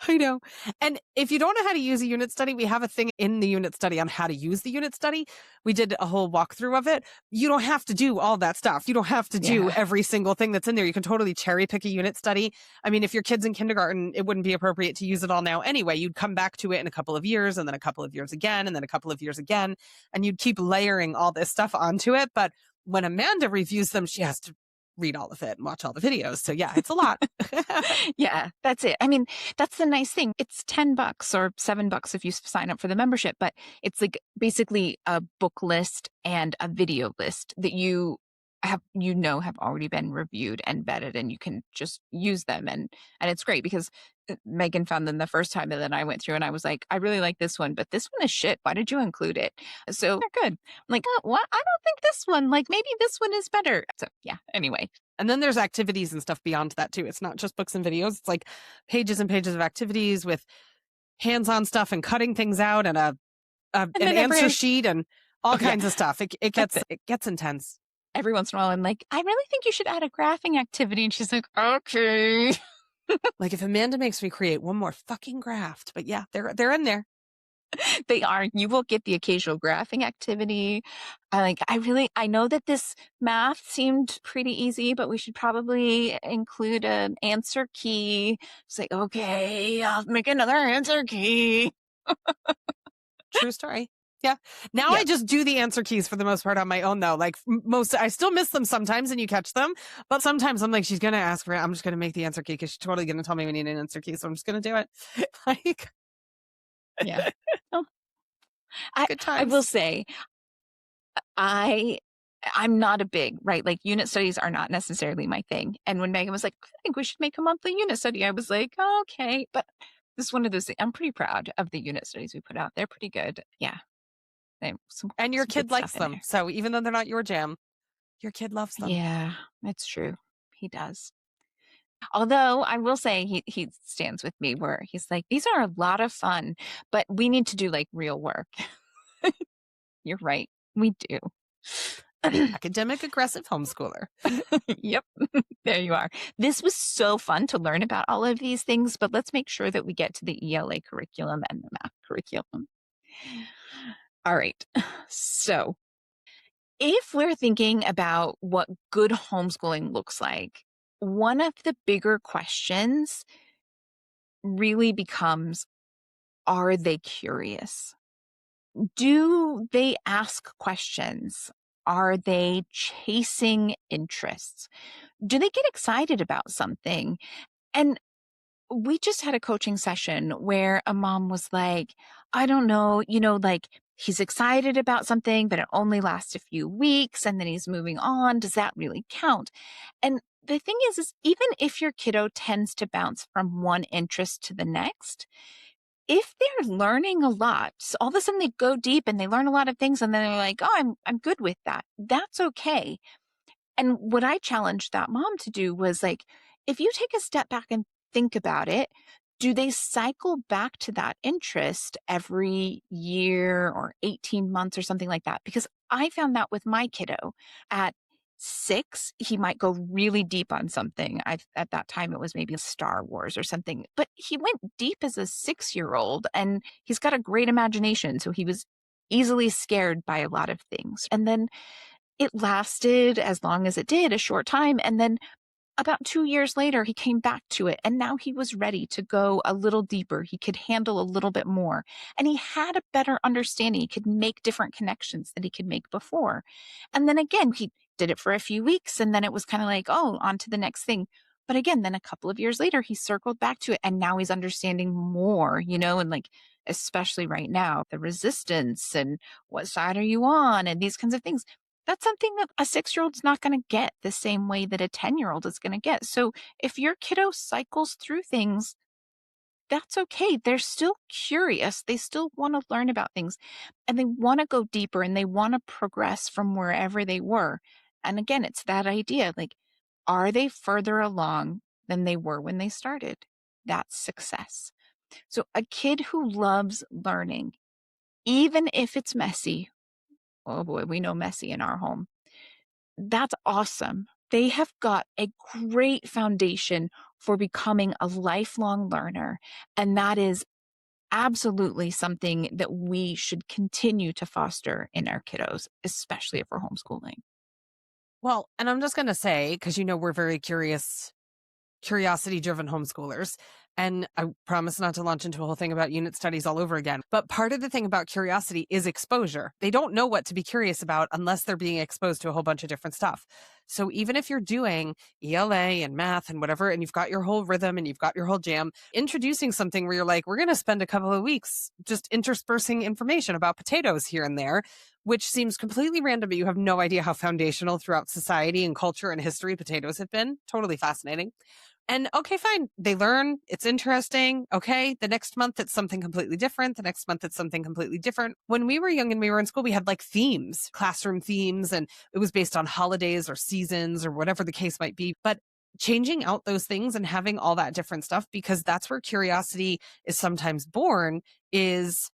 I know. And if you don't know how to use a unit study, we have a thing in the unit study on how to use the unit study. We did a whole walkthrough of it. You don't have to do all that stuff. You don't have to do every single thing that's in there. You can totally cherry pick a unit study. I mean, if your kid's in kindergarten, it wouldn't be appropriate to use it all now anyway. You'd come back to it in a couple of years and then a couple of years again and then a couple of years again. And you'd keep layering all this stuff onto it. But when Amanda reviews them, she has to read all of it and watch all the videos. So yeah, it's a lot. Yeah, that's it. I mean, that's the nice thing. It's $10 or $7 if you sign up for the membership, but it's like basically a book list and a video list that you have already been reviewed and vetted, and you can just use them. And it's great because Megan found them the first time, and then I went through and I was like, I really like this one, but this one is shit. Why did you include it? So they're good. I'm like, oh, what? I don't think this one, like maybe this one is better. So yeah, anyway. And then there's activities and stuff beyond that too. It's not just books and videos. It's like pages and pages of activities with hands-on stuff and cutting things out and an answer sheet and all kinds of stuff. It gets intense. Every once in a while, I'm like, I really think you should add a graphing activity. And she's like, okay. Like if Amanda makes me create one more fucking graph, but yeah, they're in there. They are. You will get the occasional graphing activity. I know that this math seemed pretty easy, but we should probably include an answer key. It's like, okay, I'll make another answer key. True story. Yeah. Now I just do the answer keys for the most part on my own though. Like I still miss them sometimes and you catch them, but sometimes I'm like, she's going to ask for it. I'm just going to make the answer key because she's totally going to tell me we need an answer key. So I'm just going to do it. Like, yeah. Good times. I will say, I'm not a big, right? Like unit studies are not necessarily my thing. And when Megan was like, I think we should make a monthly unit study, I was like, okay. But this is one of those things. I'm pretty proud of the unit studies we put out. They're pretty good. Yeah. And your kid likes them. So even though they're not your jam, Your kid loves them. Yeah, it's true. He does. Although I will say he stands with me where he's like, "These are a lot of fun, but we need to do, like, real work." You're right. We do. Academic aggressive homeschooler. Yep. There you are. This was so fun to learn about all of these things, but let's make sure that we get to the ELA curriculum and the math curriculum. All right. So, if we're thinking about what good homeschooling looks like, one of the bigger questions really becomes, are they curious? Do they ask questions? Are they chasing interests? Do they get excited about something? And we just had a coaching session where a mom was like, I don't know, like he's excited about something, but it only lasts a few weeks and then he's moving on. Does that really count? And the thing is even if your kiddo tends to bounce from one interest to the next, if they're learning a lot, so all of a sudden they go deep and they learn a lot of things and then they're like, oh, I'm good with that. That's okay. And what I challenged that mom to do was like, if you take a step back and think about it, do they cycle back to that interest every year or 18 months or something like that? Because I found that with my kiddo at 6, he might go really deep on something. At that time, it was maybe Star Wars or something, but he went deep as a 6-year-old and he's got a great imagination. So he was easily scared by a lot of things. And then it lasted as long as it did, a short time, and then about 2 years later, he came back to it, and now he was ready to go a little deeper. He could handle a little bit more, and he had a better understanding. He could make different connections that he could make before. And then again, he did it for a few weeks, and then it was kinda like, "Oh, on to the next thing." But again, then a couple of years later, he circled back to it, and now he's understanding more, and, like, especially right now, the resistance and what side are you on, and these kinds of things. That's something that a 6-year-old's not gonna get the same way that a 10-year-old is gonna get. So if your kiddo cycles through things, that's okay. They're still curious. They still wanna learn about things, and they wanna go deeper, and they wanna progress from wherever they were. And again, it's that idea, like, are they further along than they were when they started? That's success. So a kid who loves learning, even if it's messy, oh boy, we know messy in our home. That's awesome. They have got a great foundation for becoming a lifelong learner. And that is absolutely something that we should continue to foster in our kiddos, especially if we're homeschooling. Well, and I'm just going to say, because we're very curiosity driven homeschoolers. And I promise not to launch into a whole thing about unit studies all over again. But part of the thing about curiosity is exposure. They don't know what to be curious about unless they're being exposed to a whole bunch of different stuff. So even if you're doing ELA and math and whatever, and you've got your whole rhythm and you've got your whole jam, introducing something where you're like, we're going to spend a couple of weeks just interspersing information about potatoes here and there, which seems completely random, but you have no idea how foundational throughout society and culture and history potatoes have been. Totally fascinating. And okay, fine. They learn. It's interesting. Okay. The next month, it's something completely different. The next month, it's something completely different. When we were young and we were in school, we had like themes, classroom themes, and it was based on holidays or seasons or whatever the case might be. But changing out those things and having all that different stuff, because that's where curiosity is sometimes born, is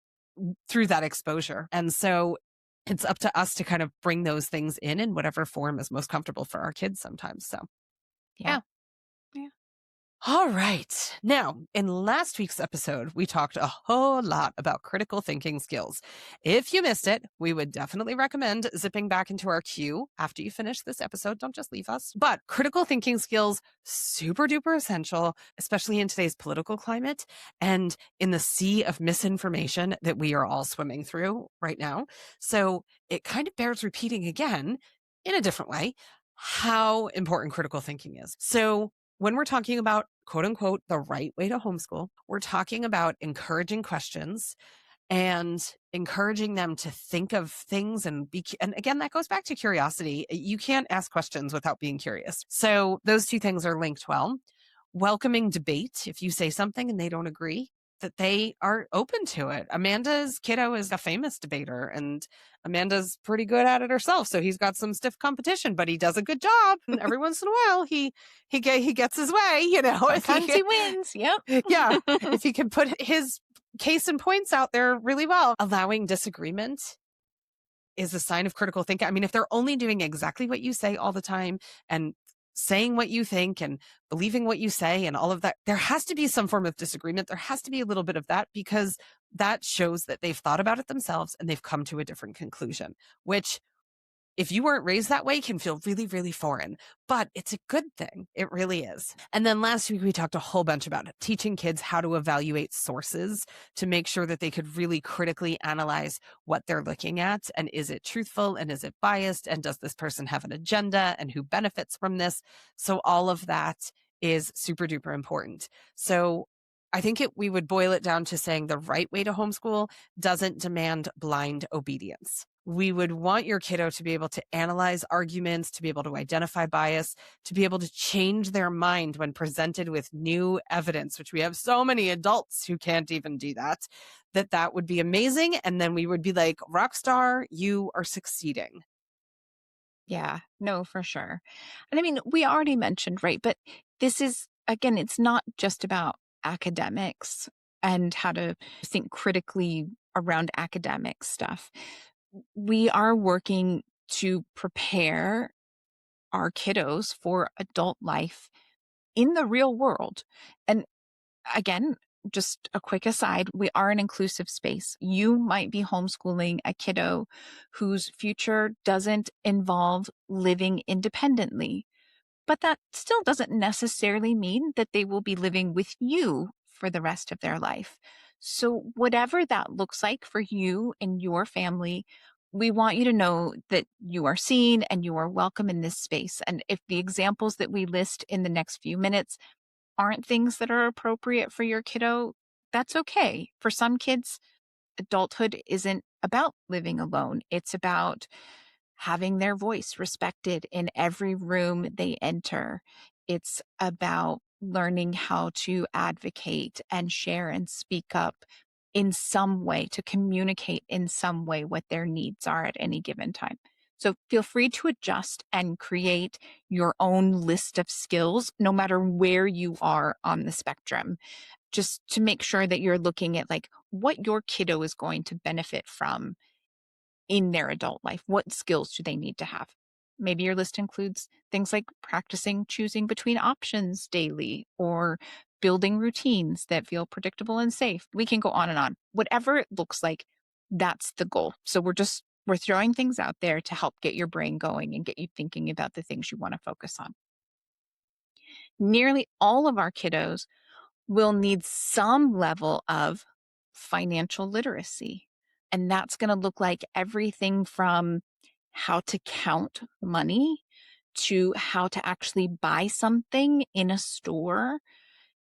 through that exposure. And so it's up to us to kind of bring those things in whatever form is most comfortable for our kids sometimes. So, Yeah. yeah. Yeah. All right. Now, in last week's episode, we talked a whole lot about critical thinking skills. If you missed it, we would definitely recommend zipping back into our queue after you finish this episode. Don't just leave us. But critical thinking skills, super duper essential, especially in today's political climate and in the sea of misinformation that we are all swimming through right now. So it kind of bears repeating again in a different way how important critical thinking is. So when we're talking about quote unquote the right way to homeschool, we're talking about encouraging questions and encouraging them to think of things and again, that goes back to curiosity. You can't ask questions without being curious. So those two things are linked well. Welcoming debate. If you say something and they don't agree, that they are open to it. Amanda's kiddo is a famous debater, and Amanda's pretty good at it herself. So he's got some stiff competition, but he does a good job. And every once in a while, he gets his way. If Sometimes he he wins. Yep. yeah, if he can put his case and points out there really well, allowing disagreement is a sign of critical thinking. I mean, if they're only doing exactly what you say all the time and saying what you think and believing what you say and all of that, there has to be some form of disagreement. There has to be a little bit of that because that shows that they've thought about it themselves and they've come to a different conclusion, which if you weren't raised that way can feel really, really foreign, but it's a good thing. It really is. And then last week, we talked a whole bunch about it, teaching kids how to evaluate sources to make sure that they could really critically analyze what they're looking at. And is it truthful? And is it biased? And does this person have an agenda? And who benefits from this? So all of that is super duper important. So I think we would boil it down to saying the right way to homeschool doesn't demand blind obedience. We would want your kiddo to be able to analyze arguments, to be able to identify bias, to be able to change their mind when presented with new evidence, which we have so many adults who can't even do that, that would be amazing. And then we would be like, rock star, you are succeeding. Yeah, no, for sure. And I mean, we already mentioned, right? But this is, again, it's not just about academics and how to think critically around academic stuff. We are working to prepare our kiddos for adult life in the real world. And again, just a quick aside, we are an inclusive space. You might be homeschooling a kiddo whose future doesn't involve living independently, but that still doesn't necessarily mean that they will be living with you for the rest of their life. So, whatever that looks like for you and your family, we want you to know that you are seen and you are welcome in this space. And if the examples that we list in the next few minutes aren't things that are appropriate for your kiddo, that's okay. For some kids, adulthood isn't about living alone. It's about having their voice respected in every room they enter. It's about learning how to advocate and share and speak up in some way, to communicate in some way what their needs are at any given time. So feel free to adjust and create your own list of skills, no matter where you are on the spectrum, just to make sure that you're looking at like what your kiddo is going to benefit from in their adult life. What skills do they need to have? Maybe your list includes things like practicing choosing between options daily or building routines that feel predictable and safe. We can go on and on. Whatever it looks like, that's the goal. So we're throwing things out there to help get your brain going and get you thinking about the things you want to focus on. Nearly all of our kiddos will need some level of financial literacy. And that's going to look like everything from how to count money to how to actually buy something in a store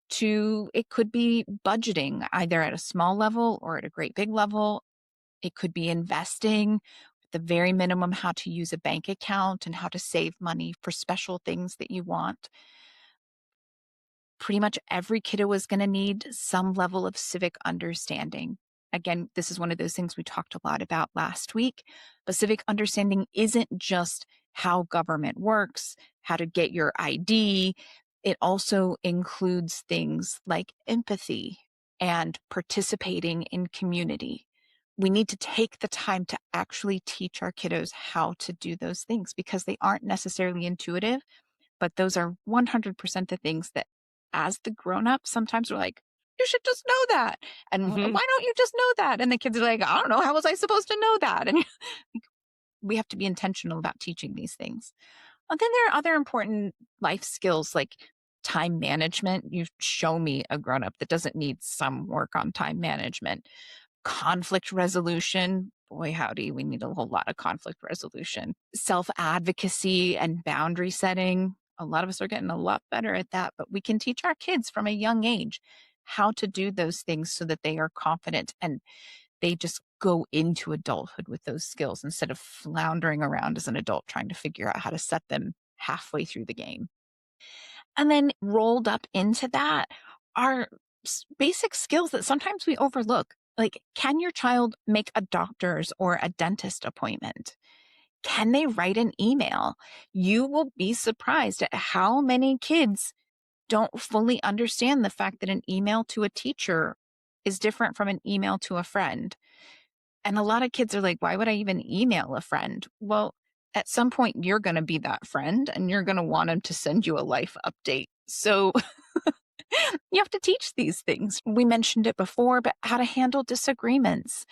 to it could be budgeting either at a small level or at a great big level. It could be investing at the very minimum, how to use a bank account and how to save money for special things that you want. Pretty much every kiddo is going to need some level of civic understanding. Again, this is one of those things we talked a lot about last week. But civic understanding isn't just how government works, how to get your ID. It also includes things like empathy and participating in community. We need to take the time to actually teach our kiddos how to do those things because they aren't necessarily intuitive, but those are 100% the things that as the grown up, sometimes we're like, you should just know that. And why Mhm. don't you just know that? And the kids are like, I don't know. How was I supposed to know that? And we have to be intentional about teaching these things. And then there are other important life skills like time management. You show me a grown up that doesn't need some work on time management. Conflict resolution. Boy, howdy, we need a whole lot of conflict resolution. Self advocacy and boundary setting. A lot of us are getting a lot better at that, but we can teach our kids from a young age how to do those things so that they are confident and they just go into adulthood with those skills instead of floundering around as an adult trying to figure out how to set them halfway through the game. And then rolled up into that are basic skills that sometimes we overlook. Like, can your child make a doctor's or a dentist appointment? Can they write an email? You will be surprised at how many kids don't fully understand the fact that an email to a teacher is different from an email to a friend. And a lot of kids are like, why would I even email a friend? Well, at some point, you're going to be that friend and you're going to want them to send you a life update. So you have to teach these things. We mentioned it before, but how to handle disagreements,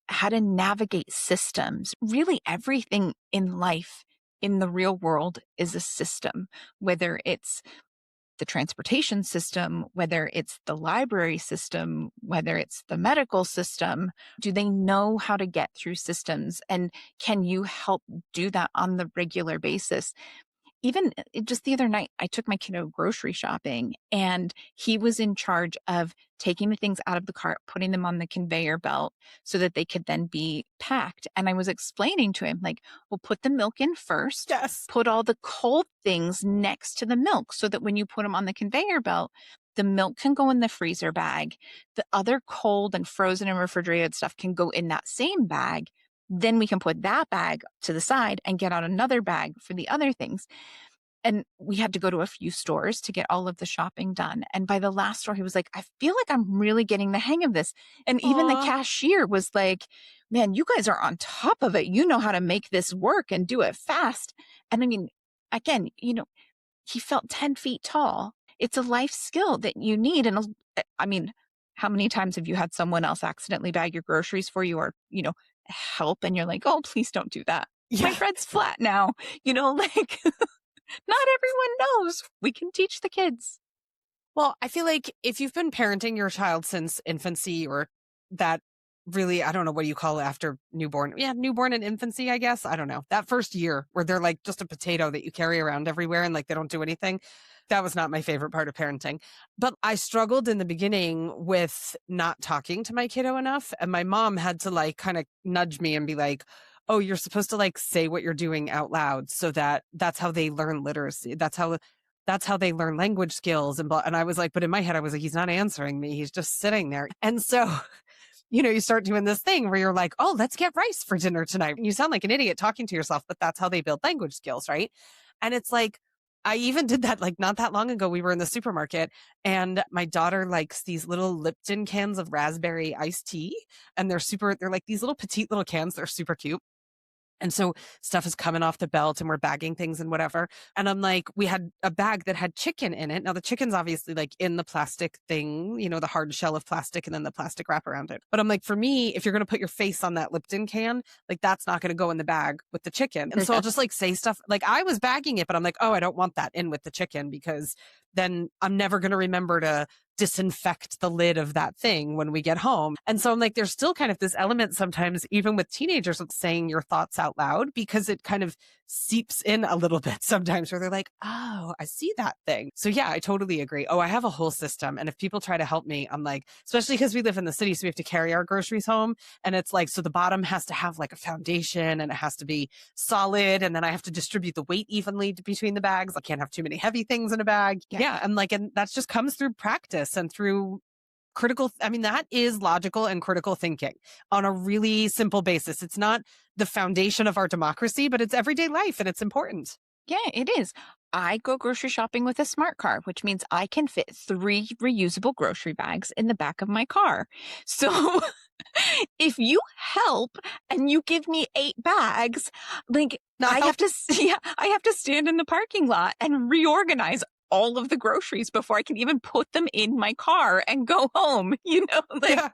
how to navigate systems. Really, everything in life in the real world is a system, whether it's the transportation system, whether it's the library system, whether it's the medical system. Do they know how to get through systems? And can you help do that on the regular basis? Even just the other night, I took my kiddo grocery shopping and he was in charge of taking the things out of the cart, putting them on the conveyor belt so that they could then be packed. And I was explaining to him, like, well, put the milk in first, Yes. put all the cold things next to the milk so that when you put them on the conveyor belt, the milk can go in the freezer bag. The other cold and frozen and refrigerated stuff can go in that same bag. Then we can put that bag to the side and get out another bag for the other things. And we had to go to a few stores to get all of the shopping done. And by the last store, he was like, I feel like I'm really getting the hang of this. And even the Aw. cashier was like, man, you guys are on top of it. You know how to make this work and do it fast. And I mean, again, he felt 10 feet tall. It's a life skill that you need. And I mean, how many times have you had someone else accidentally bag your groceries for you or, help? And you're like, oh, please don't do that. My Yeah. bread's flat now, like not everyone knows. We can teach the kids. Well, I feel like if you've been parenting your child since infancy or that really, I don't know, what do you call it after newborn? Yeah, newborn and infancy, I guess. I don't know. That first year where they're like just a potato that you carry around everywhere and like they don't do anything. That was not my favorite part of parenting. But I struggled in the beginning with not talking to my kiddo enough. And my mom had to like kind of nudge me and be like, oh, you're supposed to like say what you're doing out loud so that's how they learn literacy. That's how they learn language skills and blah. And I was like, but in my head, I was like, he's not answering me. He's just sitting there. And so, you start doing this thing where you're like, oh, let's get rice for dinner tonight. And you sound like an idiot talking to yourself, but that's how they build language skills. Right. And it's like, I even did that like not that long ago. We were in the supermarket and my daughter likes these little Lipton cans of raspberry iced tea. And they're like these little petite little cans. They're super cute. And so stuff is coming off the belt and we're bagging things and whatever. And I'm like, we had a bag that had chicken in it. Now the chicken's obviously like in the plastic thing, the hard shell of plastic and then the plastic wrap around it. But I'm like, for me, if you're going to put your face on that Lipton can, like that's not going to go in the bag with the chicken. And so I'll just like say stuff like I was bagging it, but I'm like, oh, I don't want that in with the chicken because then I'm never going to remember to disinfect the lid of that thing when we get home. And so I'm like, there's still kind of this element sometimes, even with teenagers, of saying your thoughts out loud because it kind of seeps in a little bit sometimes where they're like, oh, I see that thing. So yeah, I totally agree. Oh, I have a whole system. And if people try to help me, I'm like, especially because we live in the city, so we have to carry our groceries home. And it's like, so the bottom has to have like a foundation and it has to be solid. And then I have to distribute the weight evenly between the bags. I can't have too many heavy things in a bag. Yeah. And that just comes through practice and through that is logical and critical thinking on a really simple basis. It's not the foundation of our democracy, but it's everyday life and it's important. Yeah, it is. I go grocery shopping with a smart car, which means I can fit 3 reusable grocery bags in the back of my car. So if you help and you give me 8 bags, like Not I have to stand in the parking lot and reorganize all of the groceries before I can even put them in my car and go home, Yeah.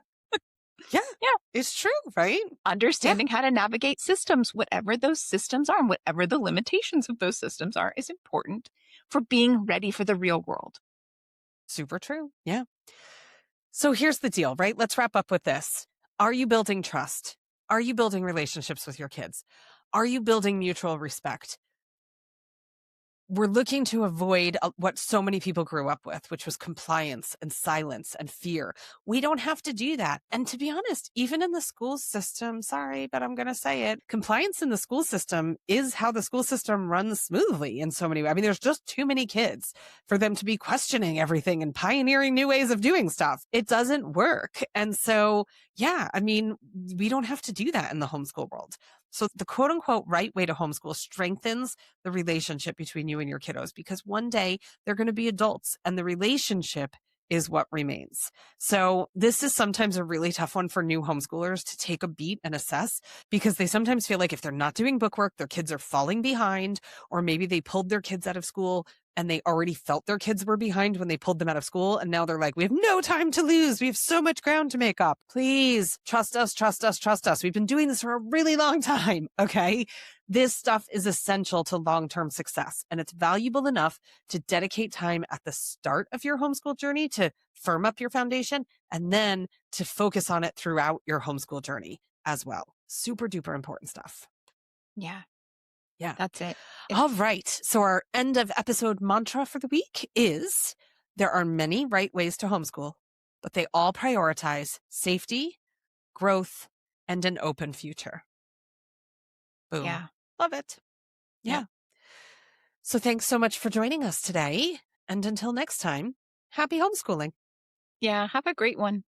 Yeah. Yeah. It's true, right? Understanding how to navigate systems, whatever those systems are, and whatever the limitations of those systems are, is important for being ready for the real world. Super true. Yeah. So here's the deal, right? Let's wrap up with this. Are you building trust? Are you building relationships with your kids? Are you building mutual respect? we're looking to avoid what so many people grew up with, which was compliance and silence and fear. We don't have to do that. And to be honest, even in the school system, sorry, but I'm going to say it, compliance in the school system is how the school system runs smoothly in so many ways. I mean, there's just too many kids for them to be questioning everything and pioneering new ways of doing stuff. It doesn't work. And so, yeah, I mean, we don't have to do that in the homeschool world. So the quote unquote right way to homeschool strengthens the relationship between you and your kiddos, because one day they're going to be adults and the relationship is what remains. So this is sometimes a really tough one for new homeschoolers to take a beat and assess, because they sometimes feel like if they're not doing bookwork, their kids are falling behind, or maybe they pulled their kids out of school and they already felt their kids were behind when they pulled them out of school. And now they're like, we have no time to lose. We have so much ground to make up. Please trust us, trust us, trust us. We've been doing this for a really long time. Okay. This stuff is essential to long-term success, and it's valuable enough to dedicate time at the start of your homeschool journey to firm up your foundation, and then to focus on it throughout your homeschool journey as well. Super duper important stuff. Yeah, Yeah. that's it. All right. So our end of episode mantra for the week is: there are many right ways to homeschool, but they all prioritize safety, growth, and an open future. Boom. Yeah. Love it. Yeah. Yeah. So thanks so much for joining us today. And until next time, happy homeschooling. Yeah. Have a great one.